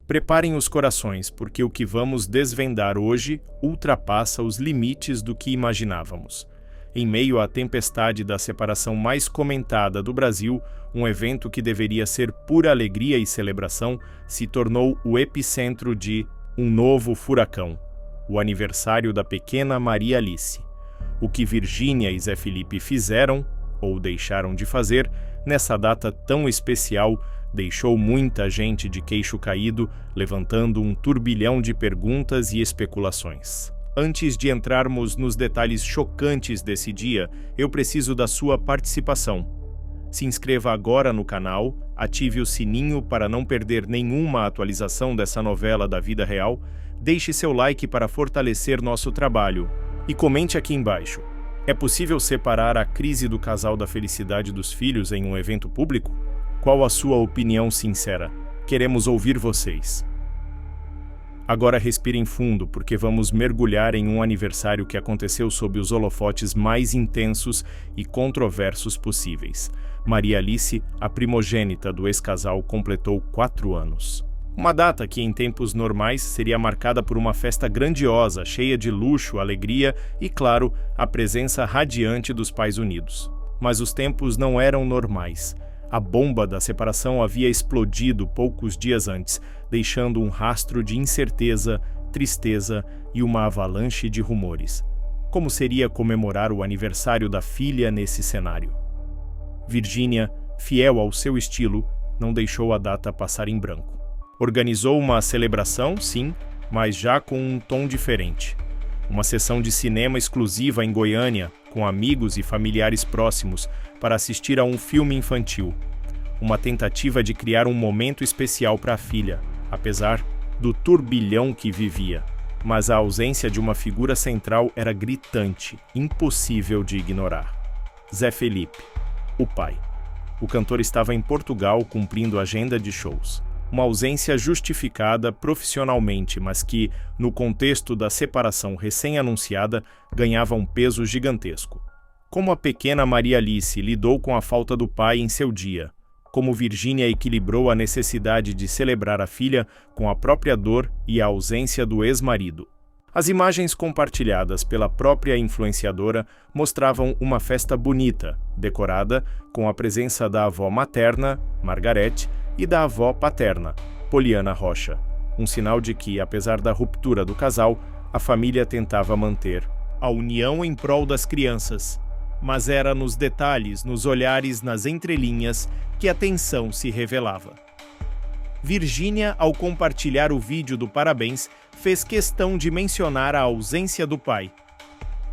Preparem os corações, porque o que vamos desvendar hoje ultrapassa os limites do que imaginávamos. Em meio à tempestade da separação mais comentada do Brasil, um evento que deveria ser pura alegria e celebração se tornou o epicentro de um novo furacão, o aniversário da pequena Maria Alice. O que Virgínia e Zé Felipe fizeram, ou deixaram de fazer, nessa data tão especial, deixou muita gente de queixo caído, levantando um turbilhão de perguntas e especulações. Antes de entrarmos nos detalhes chocantes desse dia, eu preciso da sua participação. Se inscreva agora no canal, ative o sininho para não perder nenhuma atualização dessa novela da vida real, deixe seu like para fortalecer nosso trabalho e comente aqui embaixo. É possível separar a crise do casal da felicidade dos filhos em um evento público? Qual a sua opinião sincera? Queremos ouvir vocês. Agora respirem fundo, porque vamos mergulhar em um aniversário que aconteceu sob os holofotes mais intensos e controversos possíveis. Maria Alice, a primogênita do ex-casal, completou 4 anos. Uma data que, em tempos normais, seria marcada por uma festa grandiosa, cheia de luxo, alegria e, claro, a presença radiante dos pais unidos. Mas os tempos não eram normais. A bomba da separação havia explodido poucos dias antes, deixando um rastro de incerteza, tristeza e uma avalanche de rumores. Como seria comemorar o aniversário da filha nesse cenário? Virgínia, fiel ao seu estilo, não deixou a data passar em branco. Organizou uma celebração, sim, mas já com um tom diferente. Uma sessão de cinema exclusiva em Goiânia, com amigos e familiares próximos, para assistir a um filme infantil. Uma tentativa de criar um momento especial para a filha, apesar do turbilhão que vivia. Mas a ausência de uma figura central era gritante, impossível de ignorar. Zé Felipe, o pai. O cantor estava em Portugal cumprindo agenda de shows. Uma ausência justificada profissionalmente, mas que, no contexto da separação recém-anunciada, ganhava um peso gigantesco. Como a pequena Maria Alice lidou com a falta do pai em seu dia? Como Virgínia equilibrou a necessidade de celebrar a filha com a própria dor e a ausência do ex-marido? As imagens compartilhadas pela própria influenciadora mostravam uma festa bonita, decorada com a presença da avó materna, Margarete, e da avó paterna, Poliana Rocha, um sinal de que, apesar da ruptura do casal, a família tentava manter a união em prol das crianças. Mas era nos detalhes, nos olhares, nas entrelinhas, que a tensão se revelava. Virgínia, ao compartilhar o vídeo do parabéns, fez questão de mencionar a ausência do pai.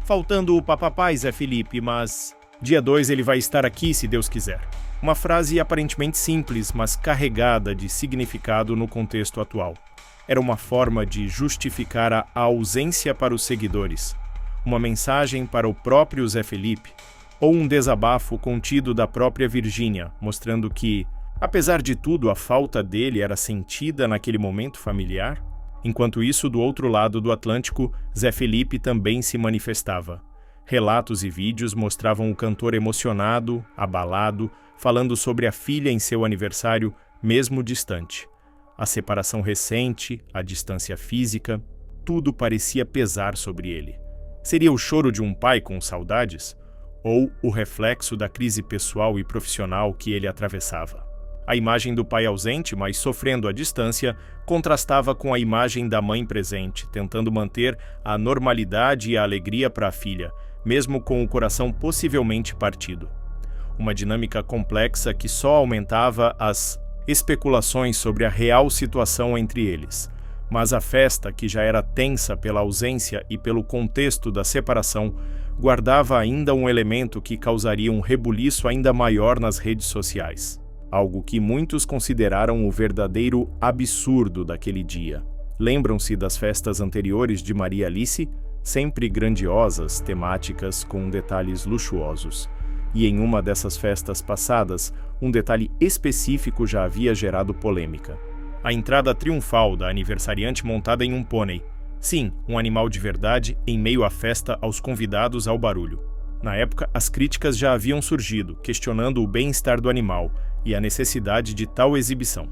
Faltando o papapai, Zé Felipe, mas dia 2 ele vai estar aqui, se Deus quiser. Uma frase aparentemente simples, mas carregada de significado no contexto atual. Era uma forma de justificar a ausência para os seguidores, uma mensagem para o próprio Zé Felipe, ou um desabafo contido da própria Virgínia, mostrando que, apesar de tudo, a falta dele era sentida naquele momento familiar. Enquanto isso, do outro lado do Atlântico, Zé Felipe também se manifestava. Relatos e vídeos mostravam o cantor emocionado, abalado, falando sobre a filha em seu aniversário, mesmo distante. A separação recente, a distância física, tudo parecia pesar sobre ele. Seria o choro de um pai com saudades? Ou o reflexo da crise pessoal e profissional que ele atravessava? A imagem do pai ausente, mas sofrendo à distância, contrastava com a imagem da mãe presente, tentando manter a normalidade e a alegria para a filha, mesmo com o coração possivelmente partido. Uma dinâmica complexa que só aumentava as especulações sobre a real situação entre eles. Mas a festa, que já era tensa pela ausência e pelo contexto da separação, guardava ainda um elemento que causaria um rebuliço ainda maior nas redes sociais. Algo que muitos consideraram o verdadeiro absurdo daquele dia. Lembram-se das festas anteriores de Maria Alice? Sempre grandiosas, temáticas, com detalhes luxuosos. E em uma dessas festas passadas, um detalhe específico já havia gerado polêmica. A entrada triunfal da aniversariante montada em um pônei. Sim, um animal de verdade em meio à festa aos convidados ao barulho. Na época, as críticas já haviam surgido, questionando o bem-estar do animal e a necessidade de tal exibição.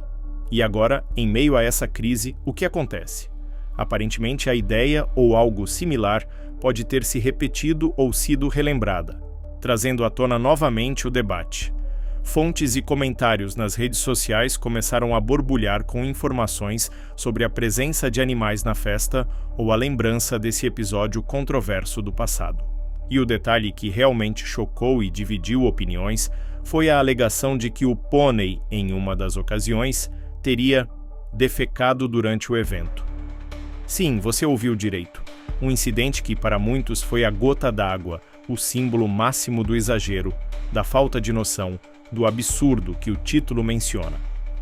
E agora, em meio a essa crise, o que acontece? Aparentemente, a ideia ou algo similar pode ter se repetido ou sido relembrada, trazendo à tona novamente o debate. Fontes e comentários nas redes sociais começaram a borbulhar com informações sobre a presença de animais na festa ou a lembrança desse episódio controverso do passado. E o detalhe que realmente chocou e dividiu opiniões foi a alegação de que o pônei, em uma das ocasiões, teria defecado durante o evento. Sim, você ouviu direito. Um incidente que para muitos foi a gota d'água, o símbolo máximo do exagero, da falta de noção, do absurdo que o título menciona.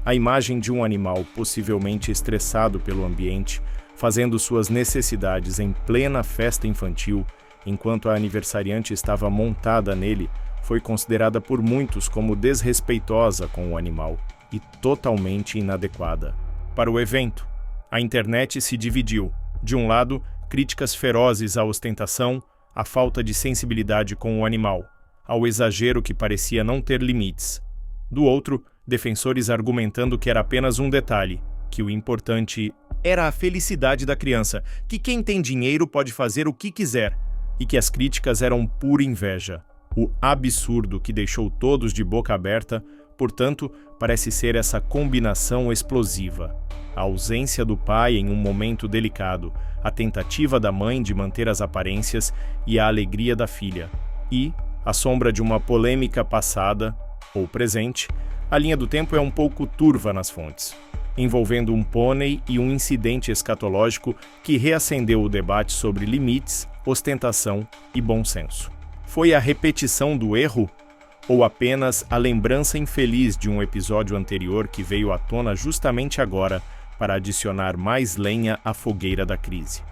A imagem de um animal possivelmente estressado pelo ambiente, fazendo suas necessidades em plena festa infantil, enquanto a aniversariante estava montada nele, foi considerada por muitos como desrespeitosa com o animal e totalmente inadequada. Para o evento, a internet se dividiu. De um lado, críticas ferozes à ostentação, à falta de sensibilidade com o animal, ao exagero que parecia não ter limites. Do outro, defensores argumentando que era apenas um detalhe, que o importante era a felicidade da criança, que quem tem dinheiro pode fazer o que quiser, e que as críticas eram pura inveja. O absurdo que deixou todos de boca aberta, portanto, parece ser essa combinação explosiva. A ausência do pai em um momento delicado, a tentativa da mãe de manter as aparências e a alegria da filha. E, à sombra de uma polêmica passada, ou presente, a linha do tempo é um pouco turva nas fontes, envolvendo um pônei e um incidente escatológico que reacendeu o debate sobre limites, ostentação e bom senso. Foi a repetição do erro ou apenas a lembrança infeliz de um episódio anterior que veio à tona justamente agora para adicionar mais lenha à fogueira da crise?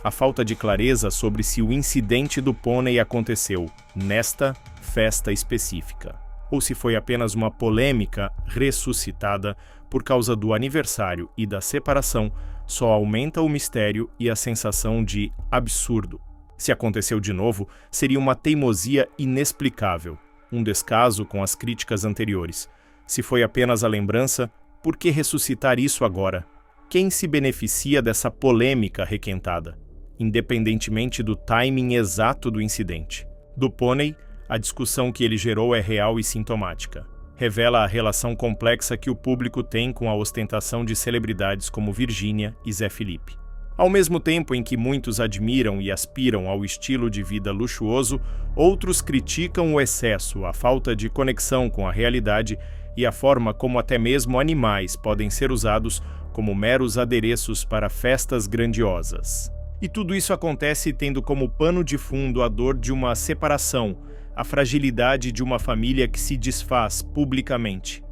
A falta de clareza sobre se o incidente do pônei aconteceu nesta festa específica, ou se foi apenas uma polêmica ressuscitada por causa do aniversário e da separação, só aumenta o mistério e a sensação de absurdo. Se aconteceu de novo, seria uma teimosia inexplicável, um descaso com as críticas anteriores. Se foi apenas a lembrança, por que ressuscitar isso agora? Quem se beneficia dessa polêmica requentada? Independentemente do timing exato do incidente. Do pônei, a discussão que ele gerou é real e sintomática. Revela a relação complexa que o público tem com a ostentação de celebridades como Virgínia e Zé Felipe. Ao mesmo tempo em que muitos admiram e aspiram ao estilo de vida luxuoso, outros criticam o excesso, a falta de conexão com a realidade e a forma como até mesmo animais podem ser usados como meros adereços para festas grandiosas. E tudo isso acontece tendo como pano de fundo a dor de uma separação, a fragilidade de uma família que se desfaz publicamente.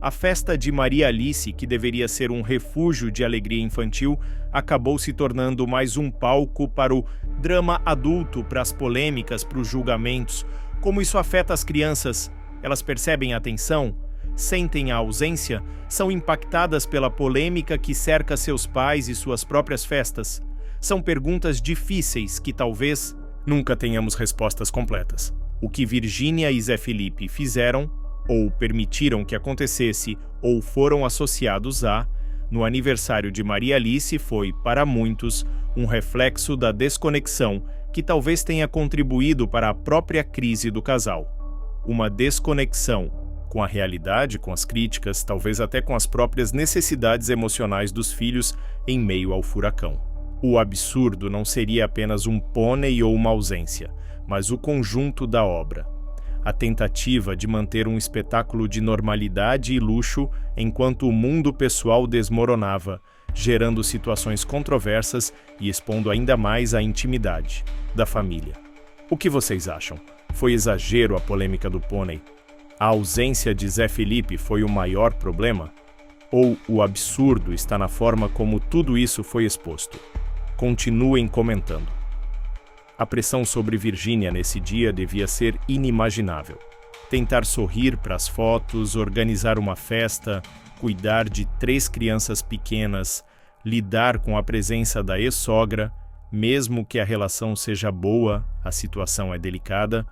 A festa de Maria Alice, que deveria ser um refúgio de alegria infantil, acabou se tornando mais um palco para o drama adulto, para as polêmicas, para os julgamentos. Como isso afeta as crianças? Elas percebem a tensão? Sentem a ausência? São impactadas pela polêmica que cerca seus pais e suas próprias festas? São perguntas difíceis que talvez nunca tenhamos respostas completas. O que Virgínia e Zé Felipe fizeram, ou permitiram que acontecesse, ou foram associados a, no aniversário de Maria Alice foi, para muitos, um reflexo da desconexão que talvez tenha contribuído para a própria crise do casal. Uma desconexão com a realidade, com as críticas, talvez até com as próprias necessidades emocionais dos filhos em meio ao furacão. O absurdo não seria apenas um pônei ou uma ausência, mas o conjunto da obra. A tentativa de manter um espetáculo de normalidade e luxo enquanto o mundo pessoal desmoronava, gerando situações controversas e expondo ainda mais a intimidade da família. O que vocês acham? Foi exagero a polêmica do pônei? A ausência de Zé Felipe foi o maior problema? Ou o absurdo está na forma como tudo isso foi exposto? Continuem comentando. A pressão sobre Virgínia nesse dia devia ser inimaginável. Tentar sorrir para as fotos, organizar uma festa, cuidar de 3 crianças pequenas, lidar com a presença da ex-sogra, mesmo que a relação seja boa, a situação é delicada,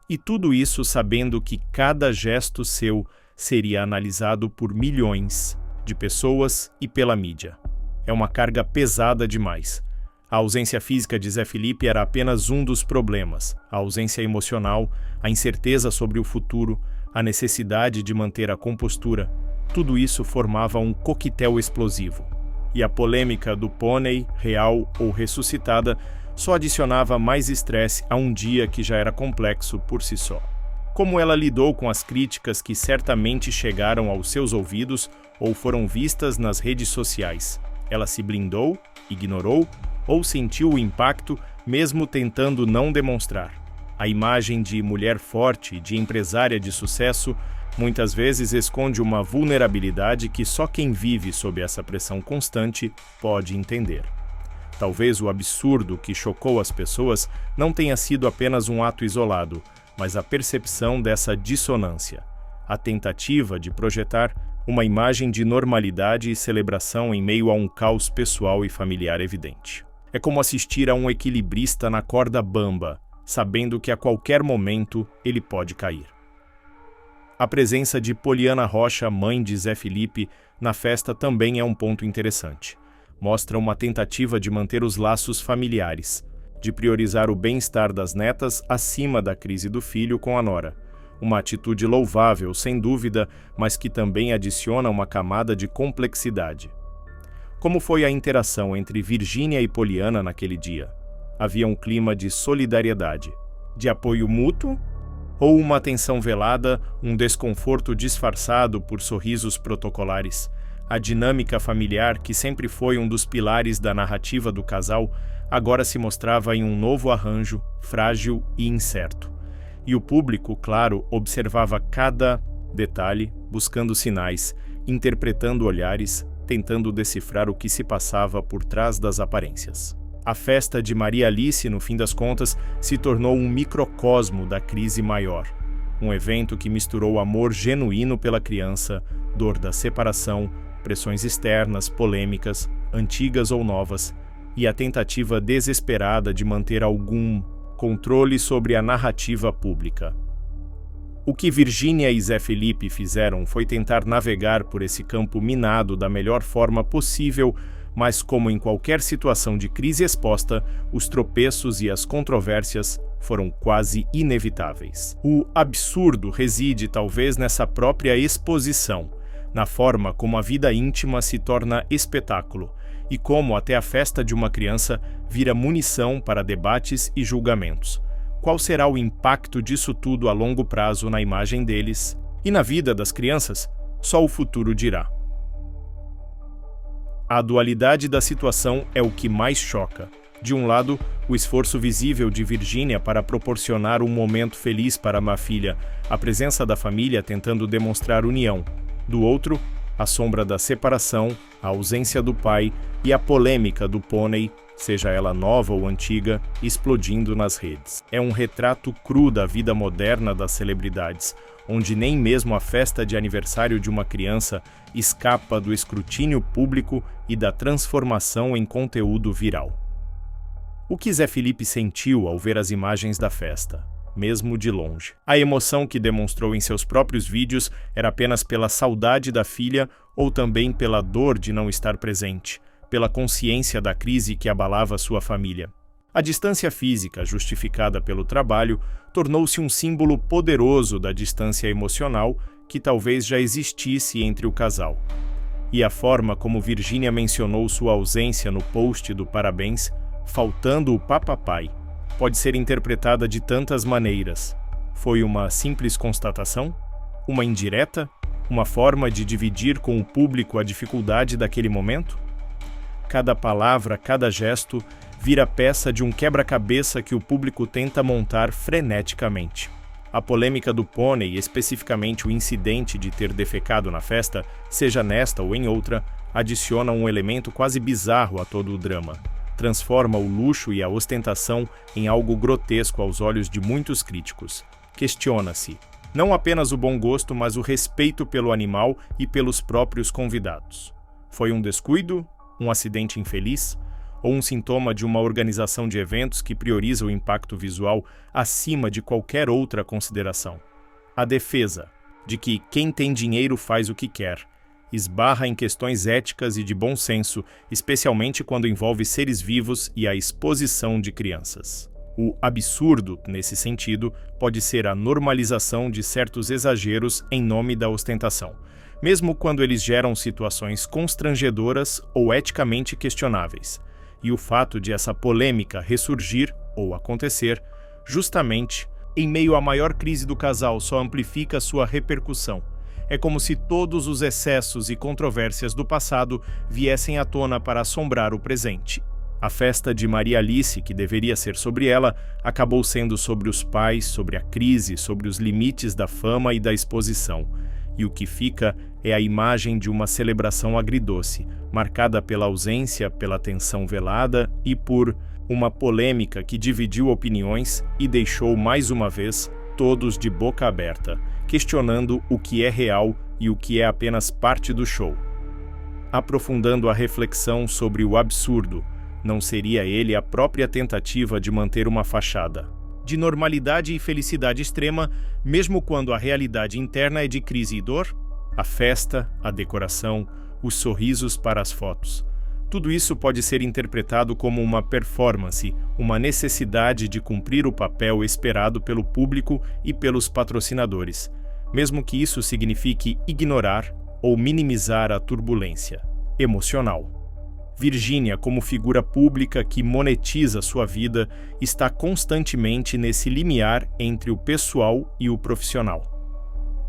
e tudo isso sabendo que cada gesto seu seria analisado por milhões de pessoas e pela mídia. É uma carga pesada demais. A ausência física de Zé Felipe era apenas um dos problemas. A ausência emocional, a incerteza sobre o futuro, a necessidade de manter a compostura, tudo isso formava um coquetel explosivo. E a polêmica do pônei, real ou ressuscitada, só adicionava mais estresse a um dia que já era complexo por si só. Como ela lidou com as críticas que certamente chegaram aos seus ouvidos ou foram vistas nas redes sociais? Ela se blindou, ignorou ou sentiu o impacto mesmo tentando não demonstrar? A imagem de mulher forte, de empresária de sucesso, muitas vezes esconde uma vulnerabilidade que só quem vive sob essa pressão constante pode entender. Talvez o absurdo que chocou as pessoas não tenha sido apenas um ato isolado, mas a percepção dessa dissonância, a tentativa de projetar uma imagem de normalidade e celebração em meio a um caos pessoal e familiar evidente. É como assistir a um equilibrista na corda bamba, sabendo que a qualquer momento ele pode cair. A presença de Poliana Rocha, mãe de Zé Felipe, na festa também é um ponto interessante. Mostra uma tentativa de manter os laços familiares, de priorizar o bem-estar das netas acima da crise do filho com a nora. Uma atitude louvável, sem dúvida, mas que também adiciona uma camada de complexidade. Como foi a interação entre Virgínia e Poliana naquele dia? Havia um clima de solidariedade, de apoio mútuo, ou uma tensão velada, um desconforto disfarçado por sorrisos protocolares? A dinâmica familiar, que sempre foi um dos pilares da narrativa do casal, agora se mostrava em um novo arranjo, frágil e incerto. E o público, claro, observava cada detalhe, buscando sinais, interpretando olhares, tentando decifrar o que se passava por trás das aparências. A festa de Maria Alice, no fim das contas, se tornou um microcosmo da crise maior. Um evento que misturou amor genuíno pela criança, dor da separação, pressões externas, polêmicas, antigas ou novas, e a tentativa desesperada de manter algum controle sobre a narrativa pública. O que Virgínia e Zé Felipe fizeram foi tentar navegar por esse campo minado da melhor forma possível, mas como em qualquer situação de crise exposta, os tropeços e as controvérsias foram quase inevitáveis. O absurdo reside talvez nessa própria exposição, na forma como a vida íntima se torna espetáculo e como até a festa de uma criança vira munição para debates e julgamentos. Qual será o impacto disso tudo a longo prazo na imagem deles e na vida das crianças? Só o futuro dirá. A dualidade da situação é o que mais choca. De um lado, o esforço visível de Virgínia para proporcionar um momento feliz para uma filha, a presença da família tentando demonstrar união. Do outro, a sombra da separação, a ausência do pai e a polêmica do pônei, seja ela nova ou antiga, explodindo nas redes. É um retrato cru da vida moderna das celebridades, onde nem mesmo a festa de aniversário de uma criança escapa do escrutínio público e da transformação em conteúdo viral. O que Zé Felipe sentiu ao ver as imagens da festa? Mesmo de longe. A emoção que demonstrou em seus próprios vídeos era apenas pela saudade da filha ou também pela dor de não estar presente, pela consciência da crise que abalava sua família. A distância física, justificada pelo trabalho, tornou-se um símbolo poderoso da distância emocional que talvez já existisse entre o casal. E a forma como Virgínia mencionou sua ausência no post do parabéns, faltando o papapai, pode ser interpretada de tantas maneiras. Foi uma simples constatação? Uma indireta? Uma forma de dividir com o público a dificuldade daquele momento? Cada palavra, cada gesto, vira peça de um quebra-cabeça que o público tenta montar freneticamente. A polêmica do pônei, especificamente o incidente de ter defecado na festa, seja nesta ou em outra, adiciona um elemento quase bizarro a todo o drama. Transforma o luxo e a ostentação em algo grotesco aos olhos de muitos críticos. Questiona-se, não apenas o bom gosto, mas o respeito pelo animal e pelos próprios convidados. Foi um descuido? Um acidente infeliz? Ou um sintoma de uma organização de eventos que prioriza o impacto visual acima de qualquer outra consideração? A defesa. de que quem tem dinheiro faz o que quer. Esbarra em questões éticas e de bom senso, especialmente quando envolve seres vivos e a exposição de crianças. O absurdo, nesse sentido, pode ser a normalização de certos exageros em nome da ostentação, mesmo quando eles geram situações constrangedoras ou eticamente questionáveis. E o fato de essa polêmica ressurgir ou acontecer, justamente em meio à maior crise do casal, só amplifica sua repercussão. É como se todos os excessos e controvérsias do passado viessem à tona para assombrar o presente. A festa de Maria Alice, que deveria ser sobre ela, acabou sendo sobre os pais, sobre a crise, sobre os limites da fama e da exposição. E o que fica é a imagem de uma celebração agridoce, marcada pela ausência, pela tensão velada e por uma polêmica que dividiu opiniões e deixou mais uma vez todos de boca aberta, questionando o que é real e o que é apenas parte do show. Aprofundando a reflexão sobre o absurdo, não seria ele a própria tentativa de manter uma fachada de normalidade e felicidade extrema, mesmo quando a realidade interna é de crise e dor? A festa, a decoração, os sorrisos para as fotos. Tudo isso pode ser interpretado como uma performance, uma necessidade de cumprir o papel esperado pelo público e pelos patrocinadores, mesmo que isso signifique ignorar ou minimizar a turbulência emocional. Virgínia, como figura pública que monetiza sua vida, está constantemente nesse limiar entre o pessoal e o profissional.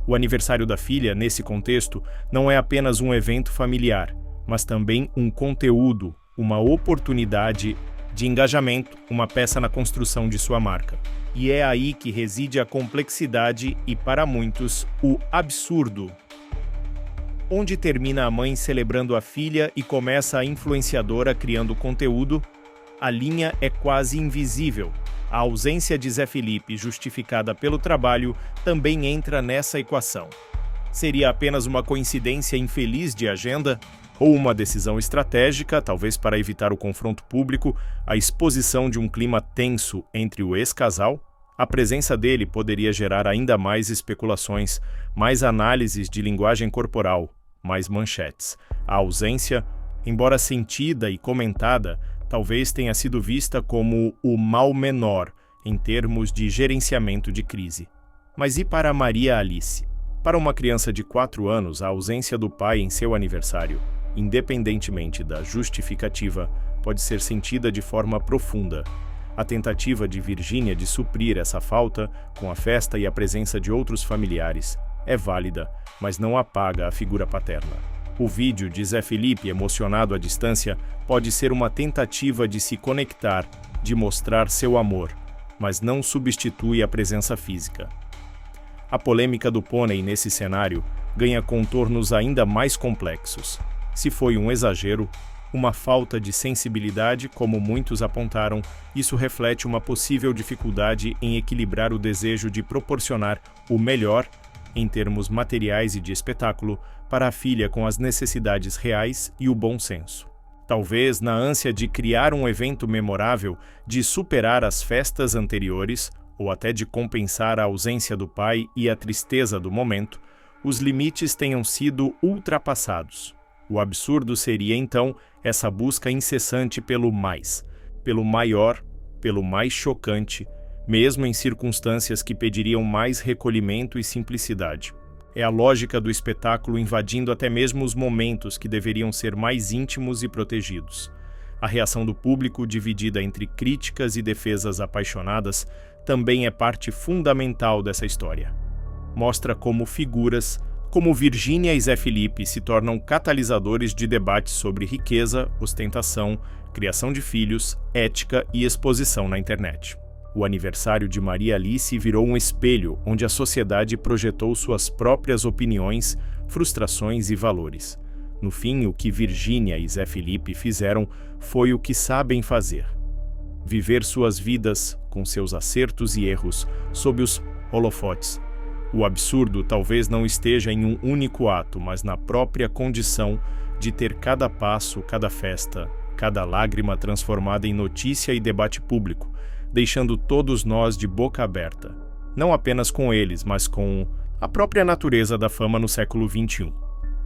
O aniversário da filha, nesse contexto, não é apenas um evento familiar, mas também um conteúdo, uma oportunidade de engajamento, uma peça na construção de sua marca. E é aí que reside a complexidade e, para muitos, o absurdo. Onde termina a mãe celebrando a filha e começa a influenciadora criando conteúdo, a linha é quase invisível. A ausência de Zé Felipe, justificada pelo trabalho, também entra nessa equação. Seria apenas uma coincidência infeliz de agenda? Ou uma decisão estratégica, talvez para evitar o confronto público, a exposição de um clima tenso entre o ex-casal? A presença dele poderia gerar ainda mais especulações, mais análises de linguagem corporal, mais manchetes. A ausência, embora sentida e comentada, talvez tenha sido vista como o mal menor em termos de gerenciamento de crise. Mas e para Maria Alice? Para uma criança de 4 anos, a ausência do pai em seu aniversário, independentemente da justificativa, pode ser sentida de forma profunda. A tentativa de Virgínia de suprir essa falta, com a festa e a presença de outros familiares, é válida, mas não apaga a figura paterna. O vídeo de Zé Felipe, emocionado à distância, pode ser uma tentativa de se conectar, de mostrar seu amor, mas não substitui a presença física. A polêmica do pônei nesse cenário ganha contornos ainda mais complexos. Se foi um exagero, uma falta de sensibilidade, como muitos apontaram, isso reflete uma possível dificuldade em equilibrar o desejo de proporcionar o melhor, em termos materiais e de espetáculo, para a filha com as necessidades reais e o bom senso. Talvez na ânsia de criar um evento memorável, de superar as festas anteriores, ou até de compensar a ausência do pai e a tristeza do momento, os limites tenham sido ultrapassados. O absurdo seria, então, essa busca incessante pelo mais, pelo maior, pelo mais chocante, mesmo em circunstâncias que pediriam mais recolhimento e simplicidade. É a lógica do espetáculo invadindo até mesmo os momentos que deveriam ser mais íntimos e protegidos. A reação do público, dividida entre críticas e defesas apaixonadas, também é parte fundamental dessa história. Mostra como figuras como Virgínia e Zé Felipe se tornam catalisadores de debates sobre riqueza, ostentação, criação de filhos, ética e exposição na internet. O aniversário de Maria Alice virou um espelho onde a sociedade projetou suas próprias opiniões, frustrações e valores. No fim, o que Virgínia e Zé Felipe fizeram foi o que sabem fazer: viver suas vidas, com seus acertos e erros, sob os holofotes. O absurdo talvez não esteja em um único ato, mas na própria condição de ter cada passo, cada festa, cada lágrima transformada em notícia e debate público, deixando todos nós de boca aberta. Não apenas com eles, mas com a própria natureza da fama no século XXI.